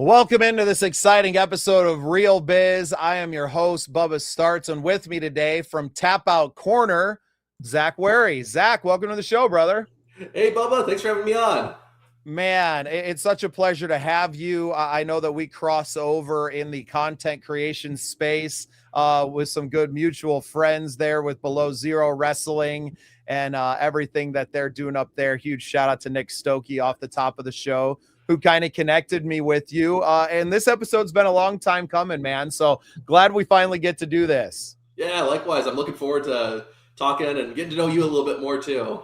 Welcome into this exciting episode of REEL Biz. I am your host, Bubba Startz, and with me today from Tap Out Corner, Zach Werre. Zach, welcome to the show, brother. Hey, Bubba. Thanks for having me on. Man, it's such a pleasure to have you. I know that we cross over in the content creation space with some good mutual friends there with Below Zero Wrestling and everything that they're doing up there. Huge shout out to Nick Stokey off the top of the show, who kind of connected me with you. And this episode's been a long time coming, man. So glad we finally get to do this. Yeah, likewise. I'm looking forward to talking and getting to know you a little bit more too.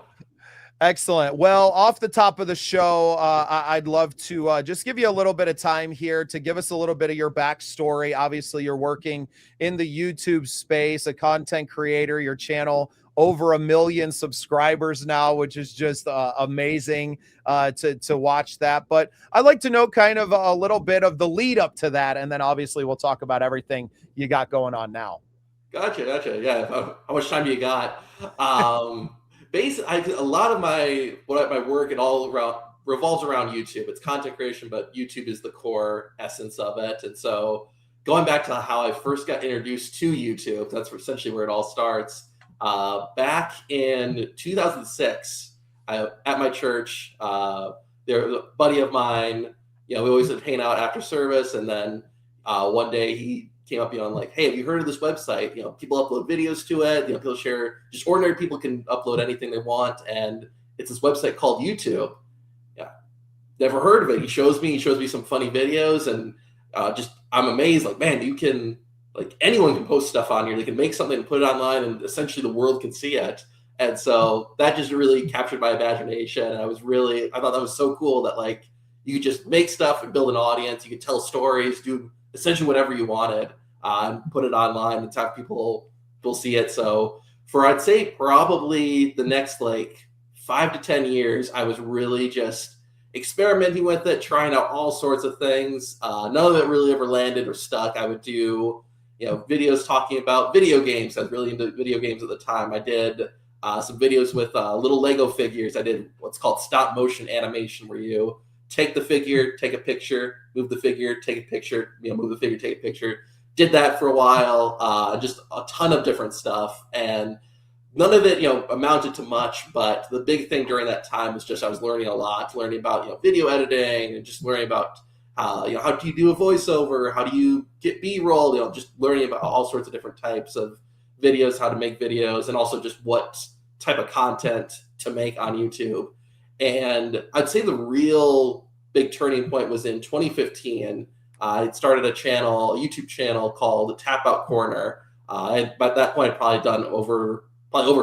Excellent. Well, off the top of the show, I'd love to just give you a little bit of time here to give us a little bit of your backstory. Obviously, you're working in the YouTube space, a content creator, your channel over 1 million subscribers now, which is just amazing to watch that. But I'd like to know kind of a little bit of the lead up to that. And then obviously we'll talk about everything you got going on now. Gotcha. Yeah. How much time do you got? Basically, a lot of my work and all around revolves around YouTube. It's content creation, but YouTube is the core essence of it. And so going back to how I first got introduced to YouTube, that's essentially where it all starts. Back in 2006, at my church, there was a buddy of mine. We always would hang out after service, and then one day he came up, and like, hey, have you heard of this website? People upload videos to it. People share. Just ordinary people can upload anything they want, and it's this website called YouTube. Yeah, never heard of it. He shows me some funny videos, and I'm amazed. Like, man, you can. Like, anyone can post stuff on here. They can make something and put it online, and essentially the world can see it. And so that just really captured my imagination. And I thought that was so cool that, like, you could just make stuff and build an audience. You could tell stories, do essentially whatever you wanted, and put it online and have people see it. So for, I'd say, probably the next like 5 to 10 years, I was really just experimenting with it, trying out all sorts of things. None of it really ever landed or stuck. I would do videos talking about video games. I was really into video games at the time. I did some videos with little Lego figures. I did what's called stop motion animation, where you take the figure, take a picture, move the figure, take a picture, move the figure, take a picture. Did that for a while, just a ton of different stuff. And none of it, amounted to much. But the big thing during that time was just I was learning a lot, learning about, video editing, and just learning about how do you do a voiceover? How do you get B-roll? Just learning about all sorts of different types of videos, how to make videos, and also just what type of content to make on YouTube. And I'd say the real big turning point was in 2015. I started a YouTube channel called Tap Out Corner. By that point, I'd probably done over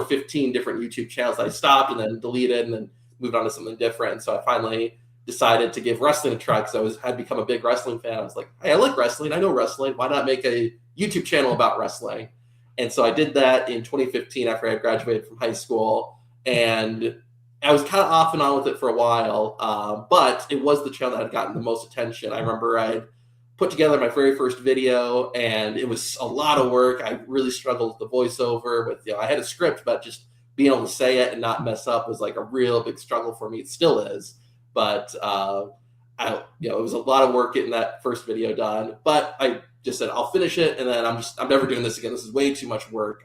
15 different YouTube channels. I stopped and then deleted and then moved on to something different. So I finally decided to give wrestling a try because I had become a big wrestling fan. I was like, hey, I like wrestling. I know wrestling. Why not make a YouTube channel about wrestling? And so I did that in 2015 after I graduated from high school. And I was kind of off and on with it for a while, but it was the channel that had gotten the most attention. I remember I put together my very first video, and it was a lot of work. I really struggled with the voiceover. I had a script, but just being able to say it and not mess up was like a real big struggle for me. It still is. But it was a lot of work getting that first video done. But I just said I'll finish it, and then I'm never doing this again. This is way too much work.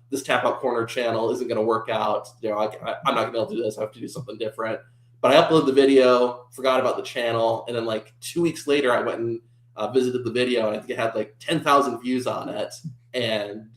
This Tap Out Corner channel isn't going to work out. I'm not going to be able to do this. I have to do something different. But I uploaded the video, forgot about the channel, and then like 2 weeks later, I went and visited the video, and I think it had like 10,000 views on it. And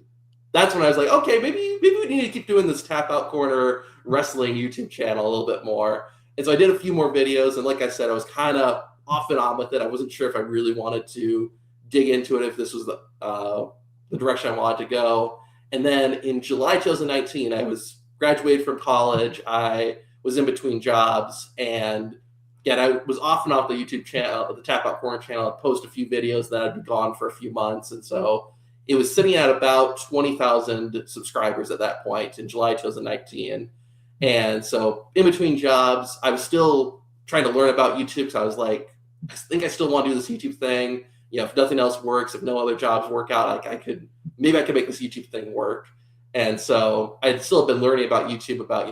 that's when I was like, okay, maybe we need to keep doing this Tap Out Corner wrestling YouTube channel a little bit more. And so I did a few more videos, and like I said, I was kind of off and on with it. I wasn't sure if I really wanted to dig into it, if this was the direction I wanted to go. And then in July 2019, I was graduated from college. I was in between jobs, and again, I was off and off the YouTube channel, the Tap Out Corner channel. I'd post a few videos that I'd be gone for a few months, and so it was sitting at about 20,000 subscribers at that point in July 2019. And so in between jobs, I was still trying to learn about YouTube. So I was like, I think I still want to do this YouTube thing. If nothing else works, if no other jobs work out, I could make this YouTube thing work. And so I'd still been learning about YouTube, about,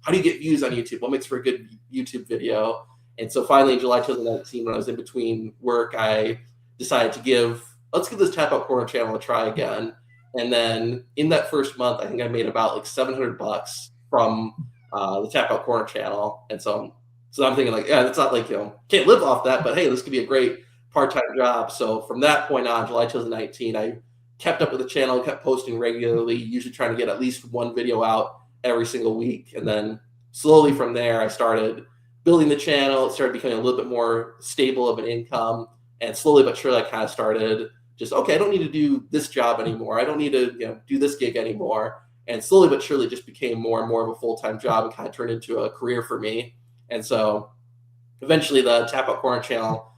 how do you get views on YouTube? What makes for a good YouTube video? And so finally in July 2019, when I was in between work, I decided to let's give this Tap Out Corner channel a try again. And then in that first month, I think I made about like $700 from the Tap Out Corner channel. And so I'm thinking like, yeah, it's not like, can't live off that, but hey, this could be a great part-time job. So from that point on, July 2019, I kept up with the channel, kept posting regularly, usually trying to get at least one video out every single week. And then slowly from there, I started building the channel. It started becoming a little bit more stable of an income. And slowly but surely, I kind of started just, okay, I don't need to do this job anymore. I don't need to do this gig anymore. And slowly but surely, it just became more and more of a full-time job and kind of turned into a career for me. And so eventually the Tap Out Corner channel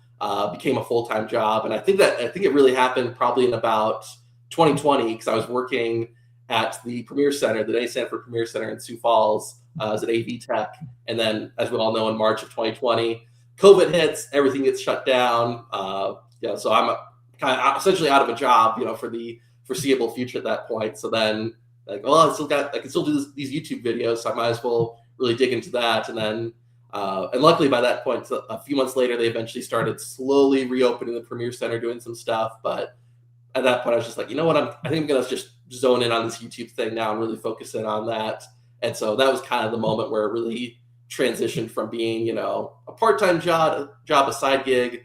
became a full-time job. And I think it really happened probably in about 2020, because I was working at the Premier Center, the Day Sanford Premier Center in Sioux Falls as an AV tech. And then, as we all know, in March of 2020, COVID hits, everything gets shut down. So I'm kind of essentially out of a job, for the foreseeable future at that point. So then, like, well, I can still do these YouTube videos, so I might as well really dig into that. And then, and luckily by that point, a few months later, they eventually started slowly reopening the Premier Center, doing some stuff. But at that point, I was just like, you know what, I think I'm gonna just zone in on this YouTube thing now and really focus in on that. And so that was kind of the moment where it really transitioned from being, a part-time job, a side gig,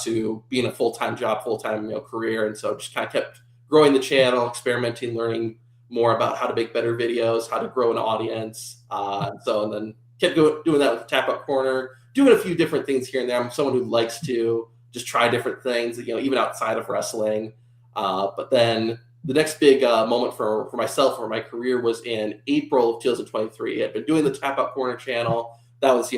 to being a full-time job, full-time, career. And so just kind of kept growing the channel, experimenting, learning more about how to make better videos, how to grow an audience. And then kept doing that with Tap Out Corner, doing a few different things here and there. I'm someone who likes to just try different things, even outside of wrestling. But then the next big moment for myself or my career was in April of 2023. I had been doing the Tap Out Corner channel. That was,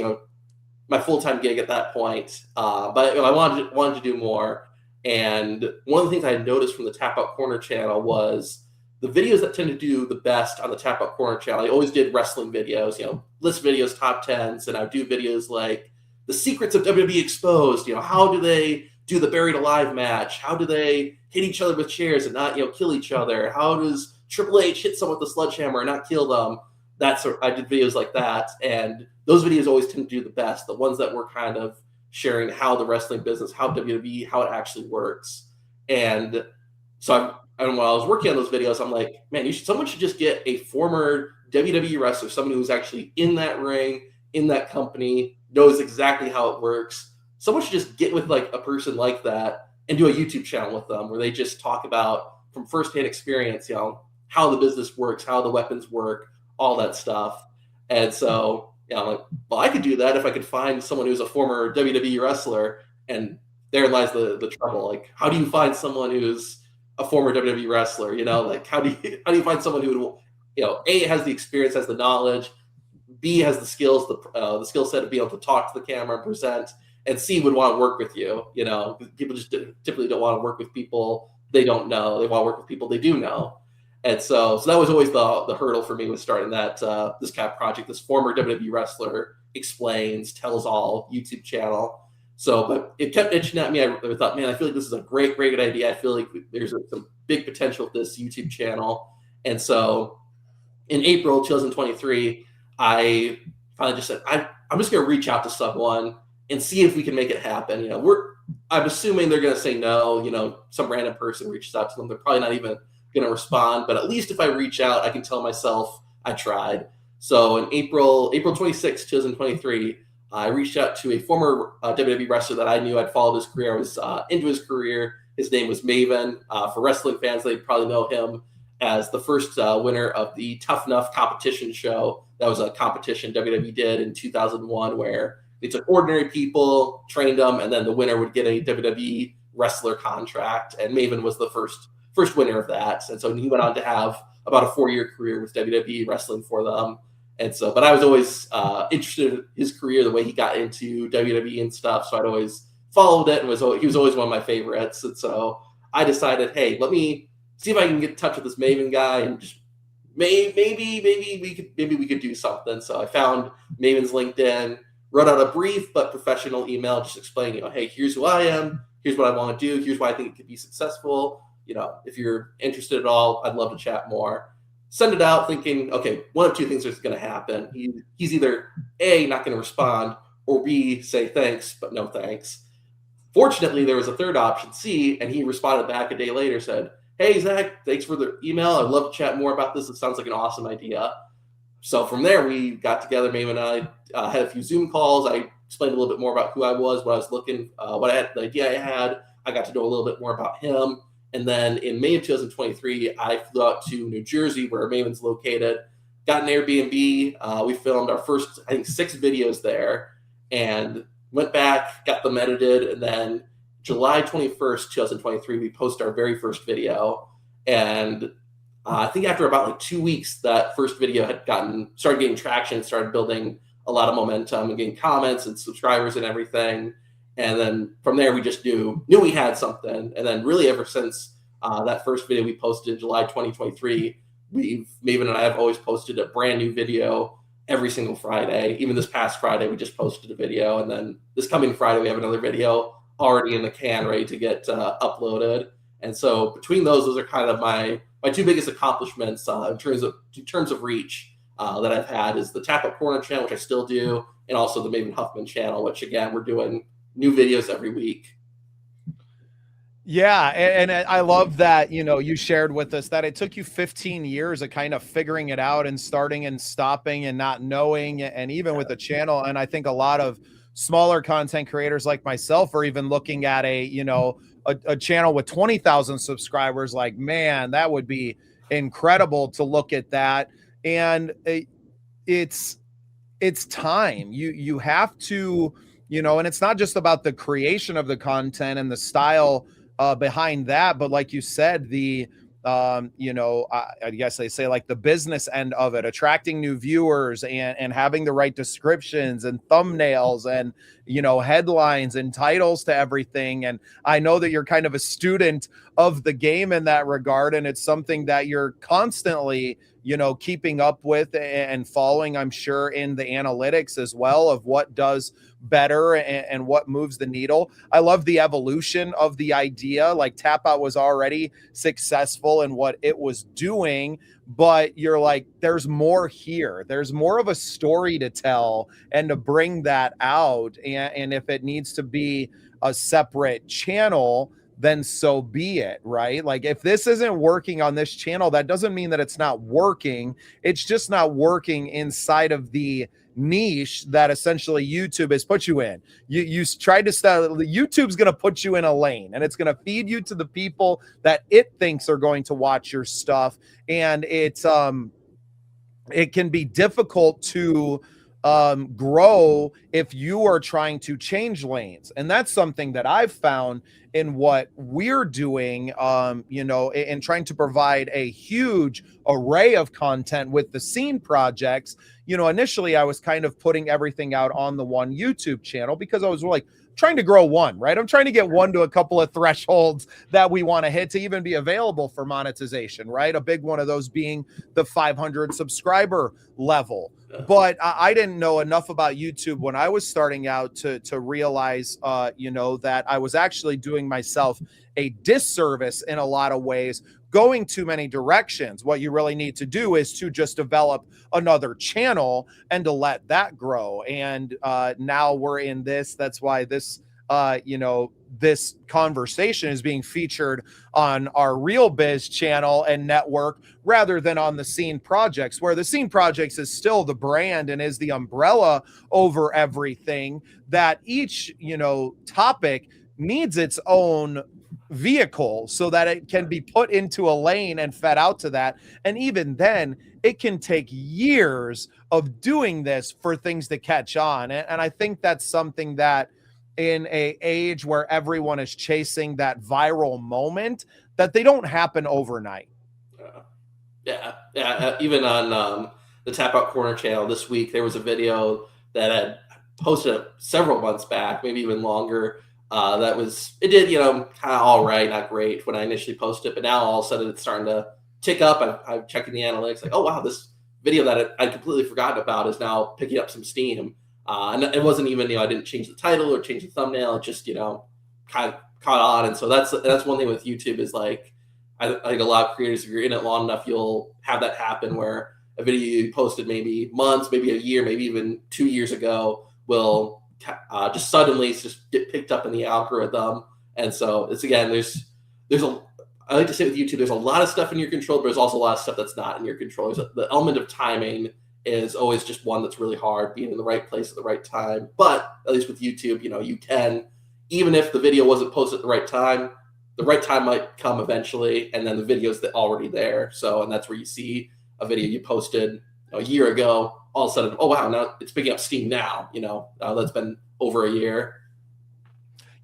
my full-time gig at that point. But I wanted to do more. And one of the things I noticed from the Tap Out Corner channel was the videos that tend to do the best on the Tap Out Corner channel. I always did wrestling videos, list videos, top 10s, and I would do videos like the secrets of WWE exposed. How do they do the buried alive match? How do they hit each other with chairs and not, kill each other? How does Triple H hit someone with a sledgehammer and not kill them? I did videos like that, and those videos always tend to do the best. The ones that were kind of sharing how the wrestling business, how WWE, how it actually works. And so while I was working on those videos, I'm like, man, someone should just get a former WWE wrestler, someone who's actually in that ring, in that company, knows exactly how it works. Someone should just get with like a person like that and do a YouTube channel with them where they just talk about from firsthand experience, how the business works, how the weapons work, all that stuff. And so, I'm like, well, I could do that if I could find someone who's a former WWE wrestler. And there lies the trouble. Like, how do you find someone who's a former WWE wrestler? Like, how do you find someone who would, A, has the experience, has the knowledge, B, has the skills, the skill set of being able to talk to the camera and present, and C, would want to work with you. People just typically don't want to work with people they don't know. They want to work with people they do know. And so that was always the hurdle for me with starting that this kind of project, this former WWE wrestler explains, tells all YouTube channel. So, but it kept itching at me. I thought, man, I feel like this is a great idea. I feel like there's some big potential with this YouTube channel. And so in April 2023, I finally just said, I'm just going to reach out to someone and see if we can make it happen. I'm assuming they're going to say no. Some random person reaches out to them. They're probably not even going to respond, but at least if I reach out, I can tell myself I tried. So in April 26, 2023, I reached out to a former WWE wrestler that I knew. I'd followed his career. I was into his career. His name was Maven. For wrestling fans, they probably know him as the first winner of the Tough Enough competition show. That was a competition WWE did in 2001 where they took ordinary people, trained them, and then the winner would get a WWE wrestler contract. And Maven was the first winner of that. And so he went on to have about a 4-year career with WWE wrestling for them. And so, but I was always interested in his career, the way he got into WWE and stuff. So I'd always followed it, and he was always one of my favorites. And so I decided, hey, let me see if I can get in touch with this Maven guy, and just maybe we could do something. So I found Maven's LinkedIn, wrote out a brief but professional email, just explaining, hey, here's who I am, here's what I want to do, here's why I think it could be successful. If you're interested at all, I'd love to chat more. Send it out thinking, okay, one of two things is going to happen. He's either A, not going to respond, or B, say thanks, but no thanks. Fortunately, there was a third option, C, and he responded back a day later, said, "Hey, Zach, thanks for the email. I'd love to chat more about this. It sounds like an awesome idea." So from there, we got together, Maeve and I had a few Zoom calls. I explained a little bit more about who I was, what I was looking, what I had, the idea I had. I got to know a little bit more about him. And then in May of 2023, I flew out to New Jersey, where Maven's located, got an Airbnb. We filmed our first, I think, 6 videos there, and went back, got them edited, and then July 21st, 2023, we posted our very first video. And I think after about like 2 weeks, that first video had started getting traction, started building a lot of momentum and getting comments and subscribers and everything. And then from there, we just knew we had something. And then really ever since that first video we posted in July 2023, Maven and I have always posted a brand new video every single Friday. Even this past Friday, we just posted a video. And then this coming Friday, we have another video already in the can, ready to get uploaded. And so between those are kind of my 2 biggest accomplishments in terms of reach that I've had, is the Tap Up Corner channel, which I still do, and also the Maven Huffman channel, which again, we're doing new videos every week. Yeah, and I love that, you shared with us that it took you 15 years of kind of figuring it out and starting and stopping and not knowing, and even with the channel. And I think a lot of smaller content creators like myself are even looking at a channel with 20,000 subscribers, like, man, that would be incredible to look at that. And it's time. You have to, and it's not just about the creation of the content and the style behind that, but like you said, the I guess they say like the business end of it, attracting new viewers and having the right descriptions and thumbnails and headlines and titles to everything. And I know that you're kind of a student of the game in that regard, and it's something that you're constantly keeping up with and following, I'm sure, in the analytics as well, of what does better and what moves the needle. I love the evolution of the idea. Like, Tap Out was already successful in what it was doing, but you're like, there's more here. There's more of a story to tell and to bring that out. And if it needs to be a separate channel, then so be it, right? Like, if this isn't working on this channel, that doesn't mean that it's not working. It's just not working inside of the niche that essentially YouTube has put you in. You tried to start, YouTube's going to put you in a lane, and it's going to feed you to the people that it thinks are going to watch your stuff. And it can be difficult to grow if you are trying to change lanes. And that's something that I've found in what we're doing, in trying to provide a huge array of content with the scene projects. Initially I was kind of putting everything out on the one YouTube channel because I was like trying to grow one, right? I'm trying to get one to a couple of thresholds that we want to hit to even be available for monetization, right? A big one of those being the 500 subscriber level. But I didn't know enough about YouTube when I was starting out to realize, that I was actually doing myself a disservice in a lot of ways, going too many directions. What you really need to do is to just develop another channel and to let that grow. And now we're in this. That's why this, this conversation is being featured on our REEL Biz channel and network rather than on the Scene Projects, where the Scene Projects is still the brand and is the umbrella over everything. That each, topic needs its own vehicle so that it can be put into a lane and fed out to that. And even then, it can take years of doing this for things to catch on. And I think that's something that, in a age where everyone is chasing that viral moment, that they don't happen overnight. Yeah. Even on the Tap Out Corner channel this week, there was a video that I had posted several months back, maybe even longer. It did, kind of all right, not great when I initially posted it, but now all of a sudden it's starting to tick up. I'm checking the analytics, like, oh wow, this video that I'd completely forgotten about is now picking up some steam. And it wasn't even, I didn't change the title or change the thumbnail. It just, kind of caught on. And so that's one thing with YouTube is like, I think a lot of creators, if you're in it long enough, you'll have that happen where a video you posted maybe months, maybe a year, maybe even 2 years ago will just suddenly just get picked up in the algorithm. And so it's, again, I like to say with YouTube, there's a lot of stuff in your control, but there's also a lot of stuff that's not in your control. The element of timing is always just one that's really hard, being in the right place at the right time. But at least with YouTube, you can, even if the video wasn't posted at the right time might come eventually, and then the video's already there. So, and that's where you see a video you posted a year ago, all of a sudden, oh wow, now it's picking up steam now. That's been over a year.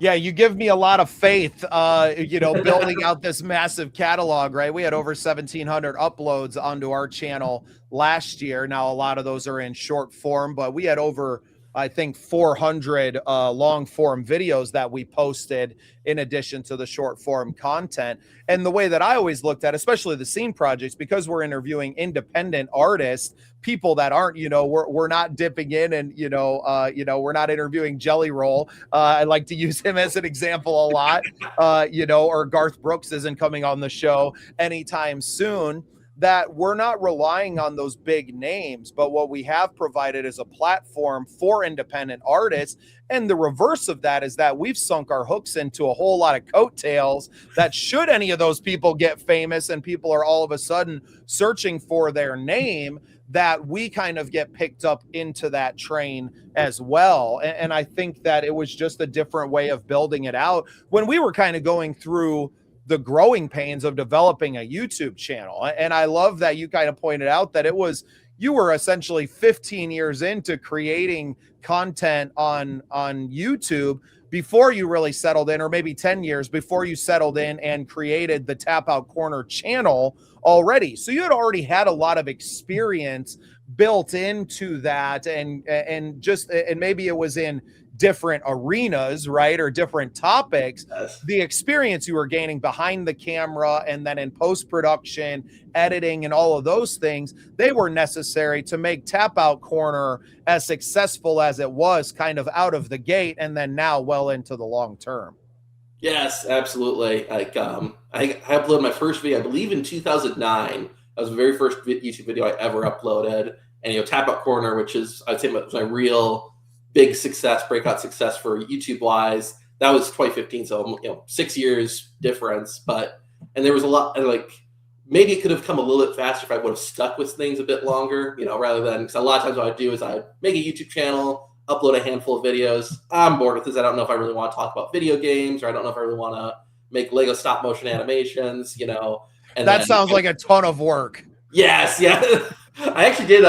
Yeah, you give me a lot of faith, building out this massive catalog, right? We had over 1,700 uploads onto our channel last year. Now, a lot of those are in short form, but we had over, I think, 400 long form videos that we posted in addition to the short form content. And the way that I always looked at, especially the scene projects, because we're interviewing independent artists, people that aren't, we're not dipping in and, we're not interviewing Jelly Roll. I like to use him as an example a lot, or Garth Brooks isn't coming on the show anytime soon. That we're not relying on those big names, but what we have provided is a platform for independent artists. And the reverse of that is that we've sunk our hooks into a whole lot of coattails that should any of those people get famous and people are all of a sudden searching for their name, that we kind of get picked up into that train as well. And I think that it was just a different way of building it out when we were kind of going through the growing pains of developing a YouTube channel. And I love that you kind of pointed out that you were essentially 15 years into creating content on YouTube before you really settled in, or maybe 10 years before you settled in and created the Tap Out Corner channel already. So you had already had a lot of experience built into that, and maybe it was in different arenas, right? Or different topics. Yes. The experience you were gaining behind the camera and then in post-production, editing, and all of those things, they were necessary to make Tap Out Corner as successful as it was kind of out of the gate, and then now well into the long term. Yes, absolutely. Like, I uploaded my first video, I believe, in 2009. That was the very first YouTube video I ever uploaded. And, Tap Out Corner, which is, I'd say, my real big success, breakout success for YouTube wise, that was 2015. So, 6 years difference. And there was a lot, and like, maybe it could have come a little bit faster if I would have stuck with things a bit longer, rather than, because a lot of times what I do is I make a YouTube channel, upload a handful of videos. I'm bored with this. I don't know if I really want to talk about video games, or I don't know if I really want to make Lego stop motion animations, And that sounds like a ton of work. Yes, yeah. I actually did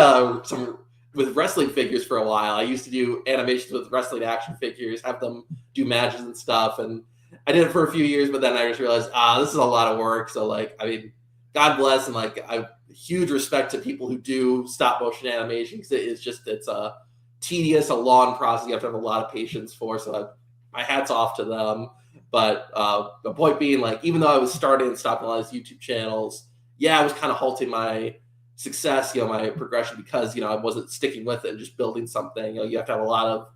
some with wrestling figures for a while. I used to do animations with wrestling action figures, have them do matches and stuff. And I did it for a few years, but then I just realized, this is a lot of work. So, like, I mean, God bless, and like, I have huge respect to people who do stop motion animation, because it's a tedious, a long process you have to have a lot of patience for. So my hat's off to them. But the point being, like, even though I was starting and stopping a lot of YouTube channels, I was kind of halting my success, my progression, because, I wasn't sticking with it and just building something. You have to have a lot of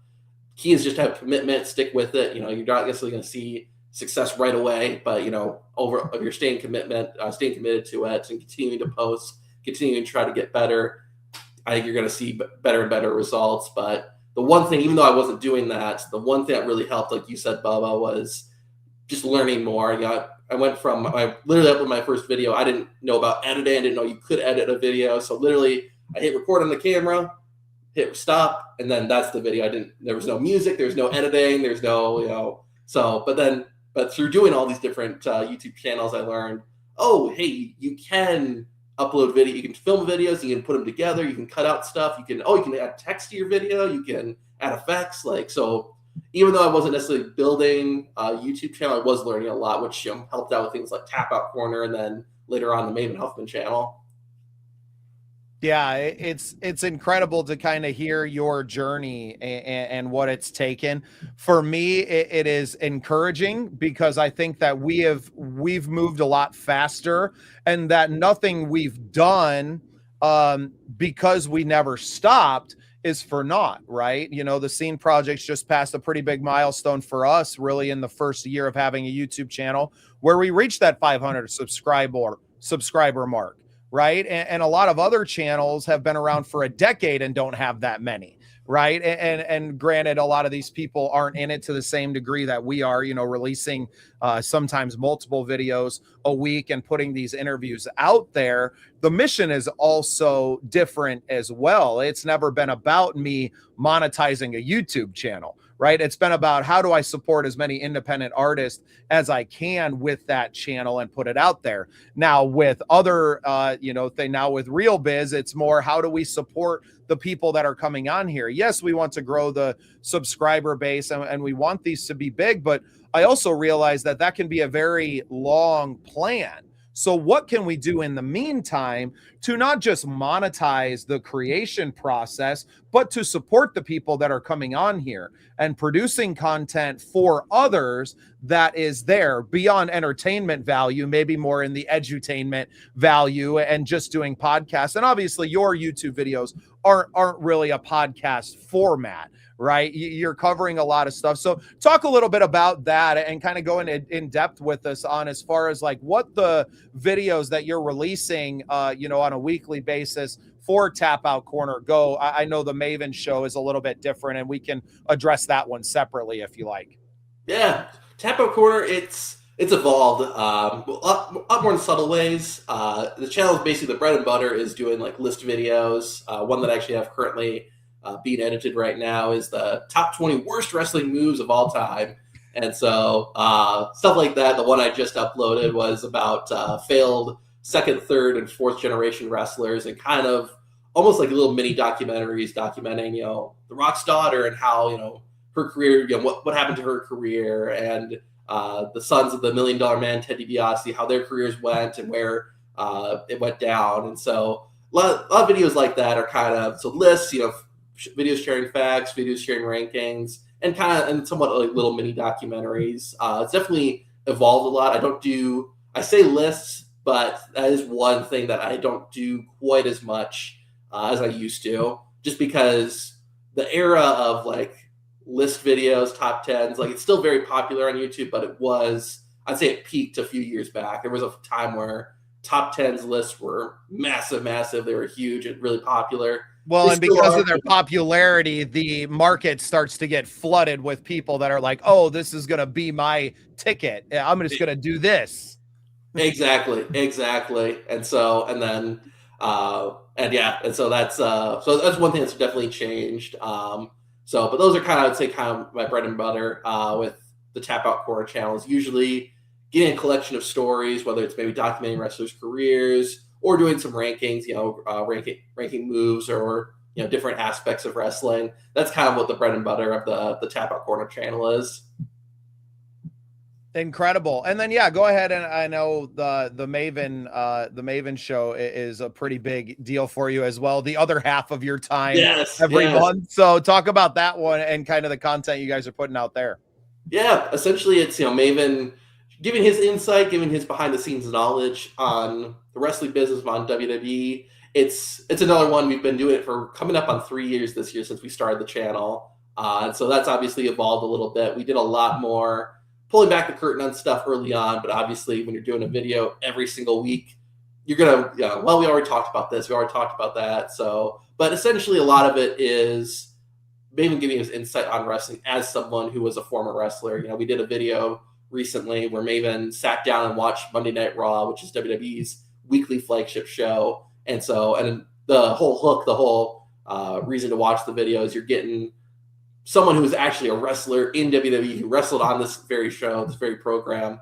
key is just to have commitment, stick with it. You're not necessarily going to see success right away, but, if you're staying committed to it and continuing to post, continuing to try to get better, I think you're going to see better and better results. But the one thing, even though I wasn't doing that, the one thing that really helped, like you said, Bubba, was just learning more. I went from, I literally uploaded my first video. I didn't know about editing. I didn't know you could edit a video. So literally I hit record on the camera, hit stop, and then that's the video. There was no music, there's no editing, there's no, but through doing all these different YouTube channels, I learned, hey, you can upload video, you can film videos, you can put them together, you can cut out stuff, you can add text to your video, you can add effects, so even though I wasn't necessarily building a YouTube channel, I was learning a lot, which helped out with things like Tap Out Corner, and then later on the Maven Huffman channel. Yeah, it's incredible to kind of hear your journey and what it's taken. For me, it is encouraging, because I think that we've moved a lot faster, and that nothing we've done because we never stopped is for naught, right? The Scene Projects just passed a pretty big milestone for us, really, in the first year of having a YouTube channel, where we reached that 500 subscriber mark, right? And a lot of other channels have been around for a decade and don't have that many, right? And granted, a lot of these people aren't in it to the same degree that we are, releasing sometimes multiple videos a week and putting these interviews out there. The mission is also different as well. It's never been about me monetizing a YouTube channel, right? It's been about how do I support as many independent artists as I can with that channel and put it out there. Now with other, now with REEL Biz, it's more how do we support the people that are coming on here? Yes, we want to grow the subscriber base and we want these to be big, but I also realize that that can be a very long plan. So what can we do in the meantime to not just monetize the creation process, but to support the people that are coming on here and producing content for others that is there beyond entertainment value, maybe more in the edutainment value and just doing podcasts. And obviously your YouTube videos aren't really a podcast format, right? You're covering a lot of stuff. So talk a little bit about that and kind of go in depth with us on as far as like what the videos that you're releasing, on a weekly basis for Tap Out Corner go. I know the Maven show is a little bit different and we can address that one separately if you like. Yeah. Tap Out Corner, it's evolved a lot more in subtle ways. The channel is basically the bread and butter is doing like list videos. One that I actually have currently being edited right now is the top 20 worst wrestling moves of all time. And so stuff like that. The one I just uploaded was about failed second, third, and fourth generation wrestlers and kind of almost like little mini documentaries documenting, The Rock's daughter and how, her career, what happened to her career, and the sons of the $1 Million Man, Ted DiBiase, how their careers went and where it went down. And so a lot of videos like that are kind of lists, videos sharing facts, videos sharing rankings, and somewhat like little mini documentaries. It's definitely evolved a lot. I say lists, but that is one thing that I don't do quite as much as I used to, just because the era of like list videos, top tens, like it's still very popular on YouTube, but I'd say it peaked a few years back. There was a time where top tens lists were massive. They were huge and really popular. Well, and because of their popularity, the market starts to get flooded with people that are like, oh, this is going to be my ticket. I'm just going to do this. Exactly. And so that's one thing that's definitely changed. But those are I'd say my bread and butter with the Tap Out Corner channels. Usually getting a collection of stories, whether it's maybe documenting wrestlers' careers or doing some rankings, ranking moves or different aspects of wrestling. That's kind of what the bread and butter of the Tap Out Corner channel is. Incredible. And then go ahead, and I know the Maven show is a pretty big deal for you as well. The other half of your time every month. So talk about that one and kind of the content you guys are putting out there. Yeah, essentially it's Maven giving his insight, giving his behind the scenes knowledge on the wrestling business, on WWE. It's another one. We've been doing it for coming up on 3 years this year since we started the channel. And so that's obviously evolved a little bit. We did a lot more pulling back the curtain on stuff early on, but obviously when you're doing a video every single week, you're going to, we already talked about this. We already talked about that. So, but essentially a lot of it is Maven giving his insight on wrestling as someone who was a former wrestler. We did a video recently where Maven sat down and watched Monday Night Raw, which is WWE's weekly flagship show. And the whole hook, the whole reason to watch the video is you're getting someone who was actually a wrestler in WWE who wrestled on this very show, this very program,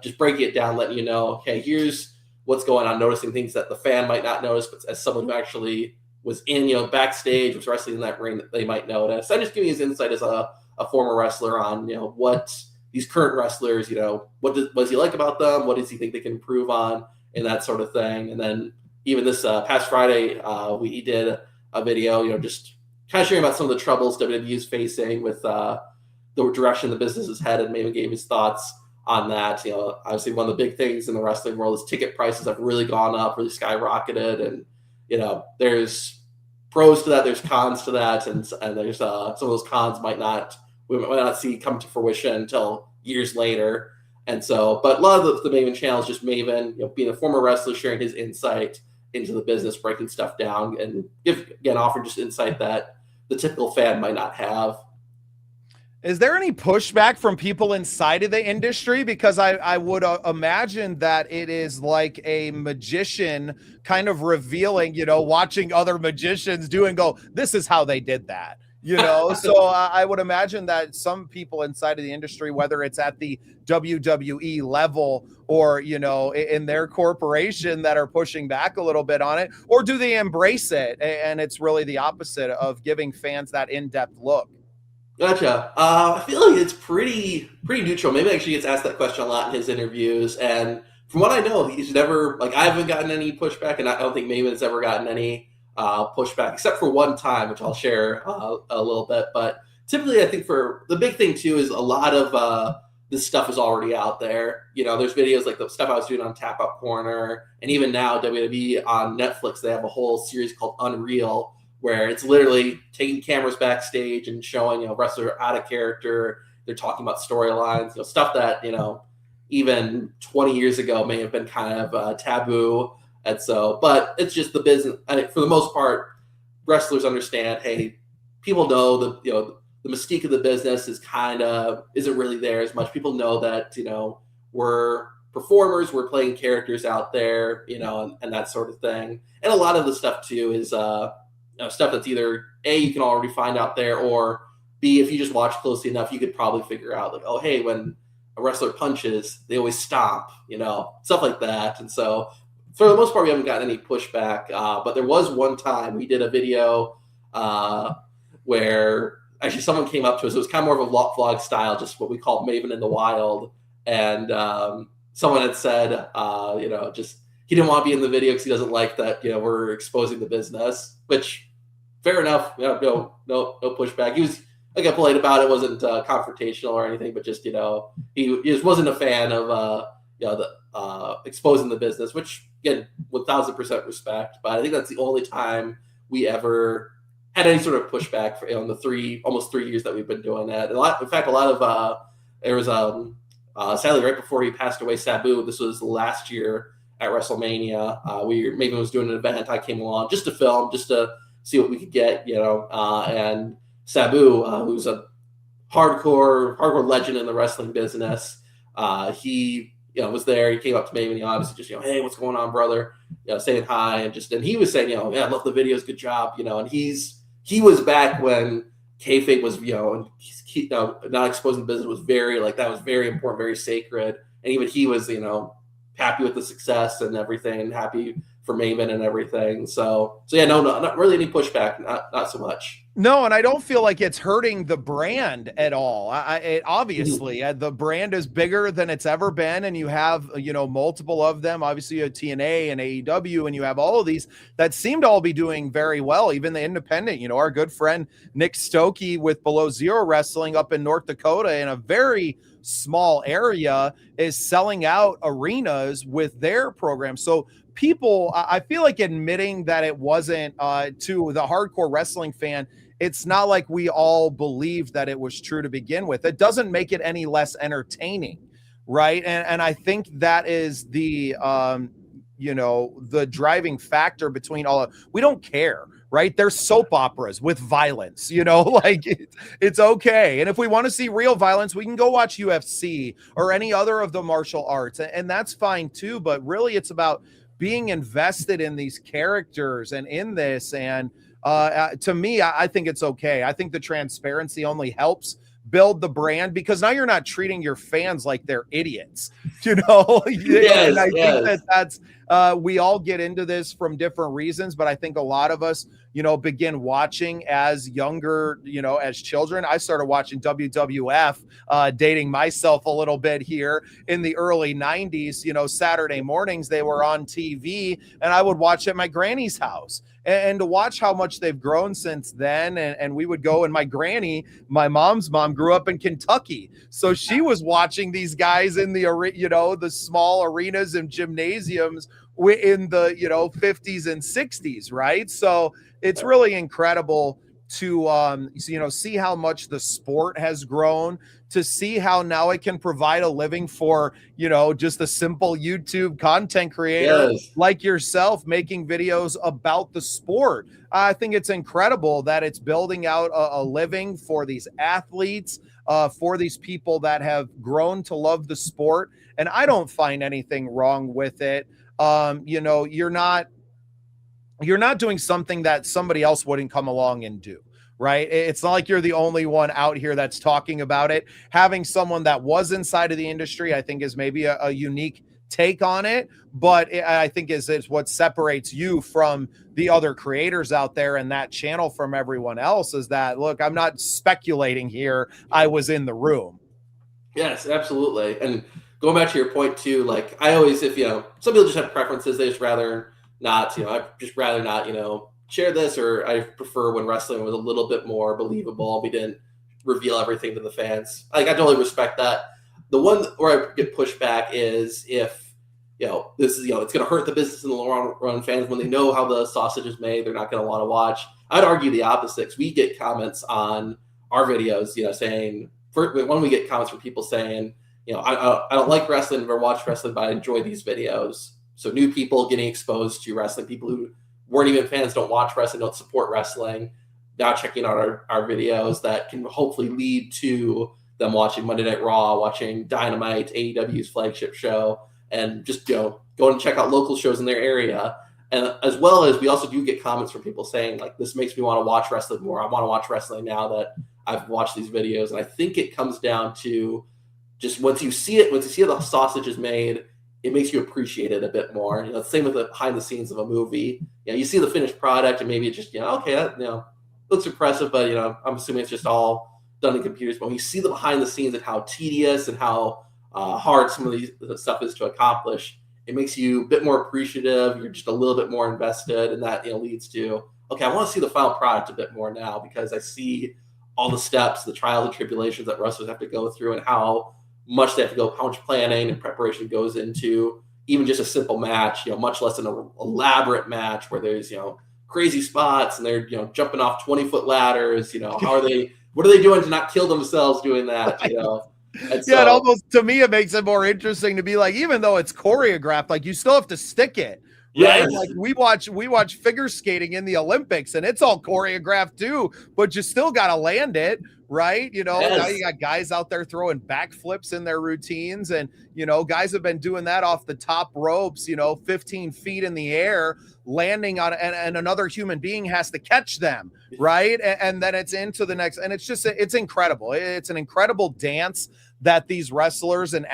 just breaking it down, letting you know, okay, here's what's going on, noticing things that the fan might not notice, but as someone who actually was in, backstage, was wrestling in that ring, that they might notice. I'm just giving his insight as a former wrestler on, what these current wrestlers, what does he like about them? What does he think they can improve on? And that sort of thing. And then even this past Friday, we did a video, just kind of sharing about some of the troubles WWE is facing with the direction the business is headed. Maven gave his thoughts on that. Obviously one of the big things in the wrestling world is ticket prices have really gone up, really skyrocketed. And, there's pros to that, there's cons to that. And there's some of those cons we might not see come to fruition until years later. And so, but a lot of the Maven channel is just Maven, being a former wrestler, sharing his insight into the business, breaking stuff down, and offering just insight that the typical fan might not have. Is there any pushback from people inside of the industry? Because I would imagine that it is like a magician kind of revealing, watching other magicians do and go, this is how they did that, So I would imagine that some people inside of the industry, whether it's at the WWE level or, in their corporation, that are pushing back a little bit on it, or do they embrace it? And it's really the opposite of giving fans that in-depth look. Gotcha. I feel like it's pretty neutral. Maybe actually gets asked that question a lot in his interviews. And from what I know, he's never, like, I haven't gotten any pushback, and I don't think Maven has ever gotten any pushback, except for one time, which I'll share a little bit. But typically, I think for the big thing too is a lot of this stuff is already out there. There's videos like the stuff I was doing on Tap Out Corner, and even now WWE on Netflix, they have a whole series called Unreal, where it's literally taking cameras backstage and showing, wrestlers out of character. They're talking about storylines, stuff that, even 20 years ago may have been kind of taboo. And so, but it's just the business. I think for the most part, wrestlers understand, hey, people know the mystique of the business isn't really there as much. People know that, we're performers, we're playing characters out there, and that sort of thing. And a lot of the stuff too is, stuff that's either A, you can already find out there, or B, if you just watch closely enough, you could probably figure out, like, oh, hey, when a wrestler punches, they always stomp, stuff like that. And so for the most part, we haven't gotten any pushback. But there was one time we did a video where actually someone came up to us. It was kind of more of a vlog style, just what we call Maven in the Wild. And someone had said, just he didn't want to be in the video because he doesn't like that, we're exposing the business, which fair enough. No pushback. He was, like, polite about it. Wasn't confrontational or anything, but just, he just wasn't a fan of, exposing the business, which, again, 1000% respect. But I think that's the only time we ever had any sort of pushback for, in the almost 3 years that we've been doing that. In fact, a lot of, there was, sadly, right before he passed away, Sabu, this was last year at WrestleMania. Maven was doing an event. I came along just to film, just to see what we could get, and Sabu, who's a hardcore legend in the wrestling business, he was there. He came up to me and he obviously just, hey, what's going on, brother? Saying hi, and he was saying, yeah, I love the videos, good job, and he was back when kayfabe was, and not exposing the business was very, that was very important, very sacred, and even he was, happy with the success and everything, and happy for Maven and everything. So yeah, no, not really any pushback, not so much. No, and I don't feel like it's hurting the brand at all. Obviously, the brand is bigger than it's ever been, and you have, multiple of them. Obviously, you have TNA and AEW, and you have all of these that seem to all be doing very well. Even the independent, our good friend Nick Stokey with Below Zero Wrestling up in North Dakota in a very small area is selling out arenas with their program. So people, I feel like admitting that it wasn't to the hardcore wrestling fan, it's not like we all believed that it was true to begin with. It doesn't make it any less entertaining, right? And I think that is the the driving factor between all of, we don't care, right? There's soap operas with violence, it's okay. And if we want to see real violence, we can go watch UFC or any other of the martial arts, and that's fine too. But really, it's about being invested in these characters and in this. And to me, I think it's okay. I think the transparency only helps build the brand, because now you're not treating your fans like they're idiots, Yes, and I yes. think that's we all get into this from different reasons, but I think a lot of us, begin watching as younger, as children. I started watching WWF, dating myself a little bit here, in the early 90s. Saturday mornings they were on TV, and I would watch at my granny's house. And to watch how much they've grown since then. And we would go, and my granny, my mom's mom, grew up in Kentucky. So she was watching these guys in the, the small arenas and gymnasiums in the, 50s and 60s, right? So it's really incredible to see how much the sport has grown, to see how now it can provide a living for, just a simple YouTube content creator Yes. like yourself, making videos about the sport. I think it's incredible that it's building out a living for these athletes, for these people that have grown to love the sport. And I don't find anything wrong with it. You're not doing something that somebody else wouldn't come along and do, right? It's not like you're the only one out here that's talking about it. Having someone that was inside of the industry, I think, is maybe a unique take on it, but I think is what separates you from the other creators out there, and that channel from everyone else is that, look, I'm not speculating here. I was in the room. Yes, absolutely. And going back to your point too, like I always, if some people just have preferences, they just rather not, I'd just rather not, share this, or I prefer when wrestling was a little bit more believable. We didn't reveal everything to the fans. Like, I totally respect that. The one where I get pushback is if, this is, it's going to hurt the business in the long run. Fans, when they know how the sausage is made, they're not going to want to watch. I'd argue the opposite, 'cause we get comments on our videos, saying, when we get comments from people saying, I don't like wrestling or watch wrestling, but I enjoy these videos. So new people getting exposed to wrestling, people who weren't even fans, don't watch wrestling, don't support wrestling, now checking out our videos that can hopefully lead to them watching Monday Night Raw, watching Dynamite, AEW's flagship show, and just go and check out local shows in their area. And as well as we also do get comments from people saying, like, this makes me want to watch wrestling more. I want to watch wrestling now that I've watched these videos. And I think it comes down to just once you see how the sausage is made, it makes you appreciate it a bit more. Same with the behind the scenes of a movie. You see the finished product and maybe it's just, okay, that, looks impressive, but, I'm assuming it's just all done in computers. But when you see the behind the scenes and how tedious and how hard some of these stuff is to accomplish, it makes you a bit more appreciative. You're just a little bit more invested, and that leads to, okay, I want to see the final product a bit more now, because I see all the steps, the trials and tribulations that wrestlers have to go through, and how much they have to go, how much planning and preparation goes into even just a simple match, much less an elaborate match where there's, crazy spots and they're, jumping off 20-foot ladders, what are they doing to not kill themselves doing that, And yeah, it almost, to me, it makes it more interesting to be like, even though it's choreographed, like, you still have to stick it, right? Yes. Like, we watch figure skating in the Olympics, and it's all choreographed too, but you still got to land it, right? Yes. Now you got guys out there throwing backflips in their routines, and guys have been doing that off the top ropes, 15 feet in the air, landing on, and another human being has to catch them, right? And then it's into the next, and it's incredible. It's an incredible dance that these wrestlers and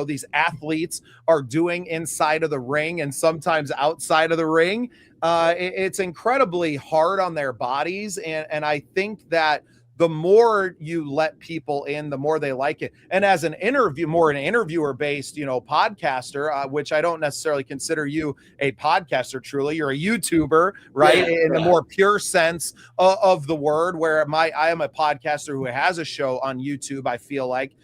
these athletes are doing inside of the ring and sometimes outside of the ring. It's incredibly hard on their bodies, and I think that the more you let people in, the more they like it. And as an interviewer-based, podcaster, which I don't necessarily consider you a podcaster truly, you're a YouTuber, right? Yeah, in the more pure sense of the word, where I am a podcaster who has a show on YouTube, I feel like.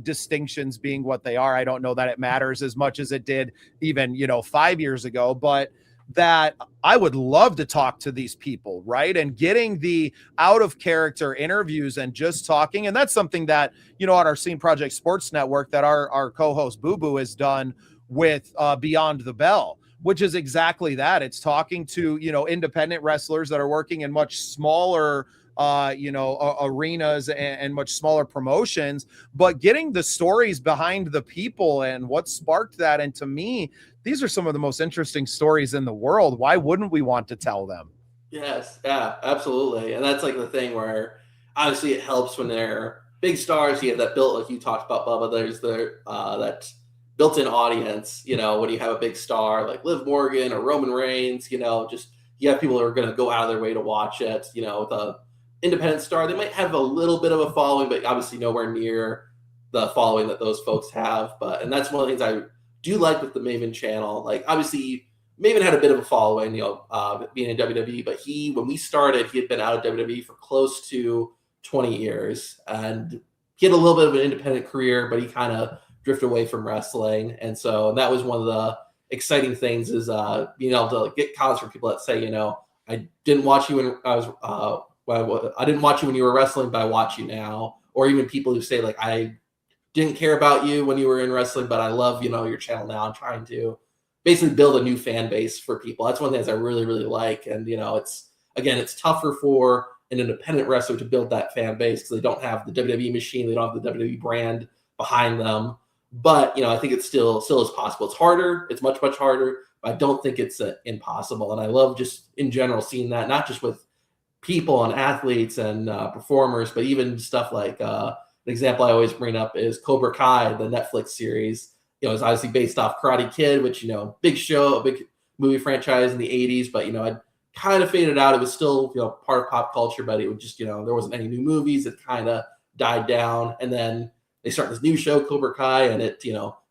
Distinctions being what they are, I don't know that it matters as much as it did even 5 years ago, but that I would love to talk to these people, right? And getting the out of character interviews and just talking. And that's something that, on our Scene Project Sports Network, that our co-host Boo Boo has done with Beyond the Bell, which is exactly that. It's talking to, independent wrestlers that are working in much smaller arenas and much smaller promotions, but getting the stories behind the people and what sparked that. And to me, these are some of the most interesting stories in the world. Why wouldn't we want to tell them? Yes, yeah, absolutely. And that's like the thing where obviously it helps when they're big stars. You have that built, like you talked about, Bubba, there's that built-in audience, when you have a big star like Liv Morgan or Roman Reigns, just you have people that are going to go out of their way to watch it. With a independent star, they might have a little bit of a following, but obviously nowhere near the following that those folks have. And that's one of the things I do like with the Maven channel. Like, obviously Maven had a bit of a following, being in WWE, but when we started, he had been out of WWE for close to 20 years, and he had a little bit of an independent career, but he kind of drifted away from wrestling. And so that was one of the exciting things, is being able to get comments from people that say, I didn't watch you when I didn't watch you when you were wrestling, but I watch you now. Or even people who say like, I didn't care about you when you were in wrestling, but I love, your channel now. I'm trying to basically build a new fan base for people. That's one of the things I really, really like. And, it's tougher for an independent wrestler to build that fan base because they don't have the WWE machine. They don't have the WWE brand behind them. But, I think it's still is possible. It's harder. It's much, much harder. But I don't think it's impossible. And I love just in general seeing that, not just with people and athletes and performers, but even stuff like an example I always bring up is Cobra Kai, the Netflix series. It's obviously based off Karate Kid, which, big show, a big movie franchise in the 80s, but, it kind of faded out. It was still, part of pop culture, but it would just, there wasn't any new movies. It kind of died down. And then they start this new show, Cobra Kai, and it,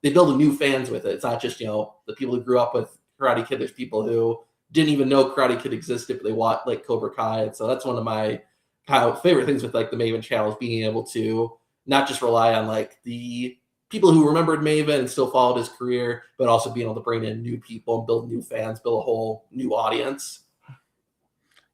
they build new fans with it. It's not just, the people who grew up with Karate Kid. There's people who didn't even know Karate Kid existed, but they watched like Cobra Kai. And so that's one of my kind of favorite things with like the Maven channel is being able to not just rely on like the people who remembered Maven and still followed his career, but also being able to bring in new people and build new fans, build a whole new audience.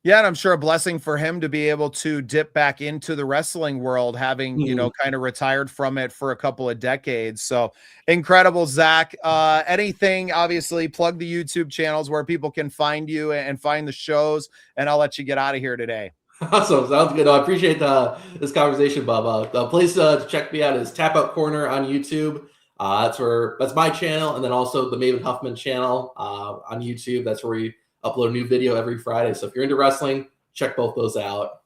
Yeah, and I'm sure a blessing for him to be able to dip back into the wrestling world, having, kind of retired from it for a couple of decades. So incredible, Zach. Anything, obviously, plug the YouTube channels where people can find you and find the shows, and I'll let you get out of here today. Awesome. Sounds good. I appreciate this conversation, Bubba. The place to check me out is Tap Out Corner on YouTube. That's my channel. And then also the Maven Huffman channel on YouTube. That's where we upload a new video every Friday. So if you're into wrestling, check both those out.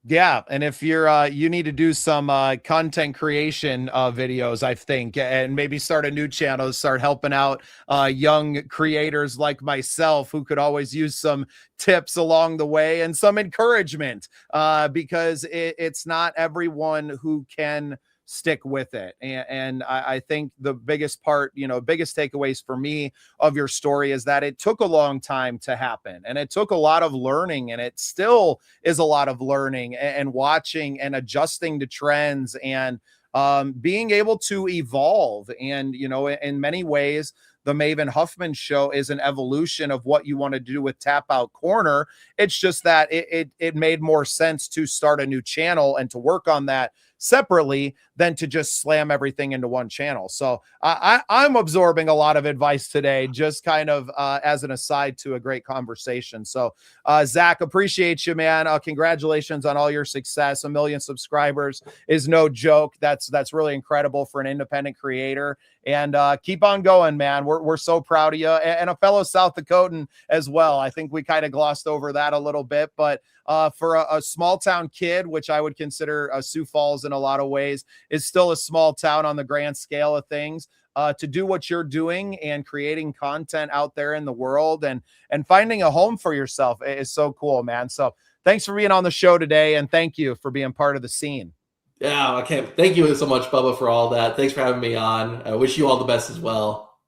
Yeah, and if you're you need to do some content creation videos, I think, and maybe start a new channel, start helping out young creators like myself who could always use some tips along the way and some encouragement because it's not everyone who can stick with it. And I think the biggest part, biggest takeaways for me of your story is that it took a long time to happen, and it took a lot of learning, and it still is a lot of learning and watching and adjusting to trends and being able to evolve. And, in many ways, the Maven Huffman show is an evolution of what you want to do with Tap Out Corner. It's just that it made more sense to start a new channel and to work on that separately than to just slam everything into one channel. So I'm absorbing a lot of advice today, just kind of as an aside to a great conversation. So Zach, appreciate you, man. Congratulations on all your success. 1 million subscribers is no joke. That's really incredible for an independent creator. And keep on going, man. We're so proud of you, and a fellow South Dakotan as well. I think we kind of glossed over that a little bit, but for a small town kid, which I would consider Sioux Falls in a lot of ways, is still a small town on the grand scale of things. To do what you're doing and creating content out there in the world and finding a home for yourself is so cool, man. So thanks for being on the show today, and thank you for being part of the scene. Yeah, I can't. Thank you so much, Bubba, for all that. Thanks for having me on. I wish you all the best as well.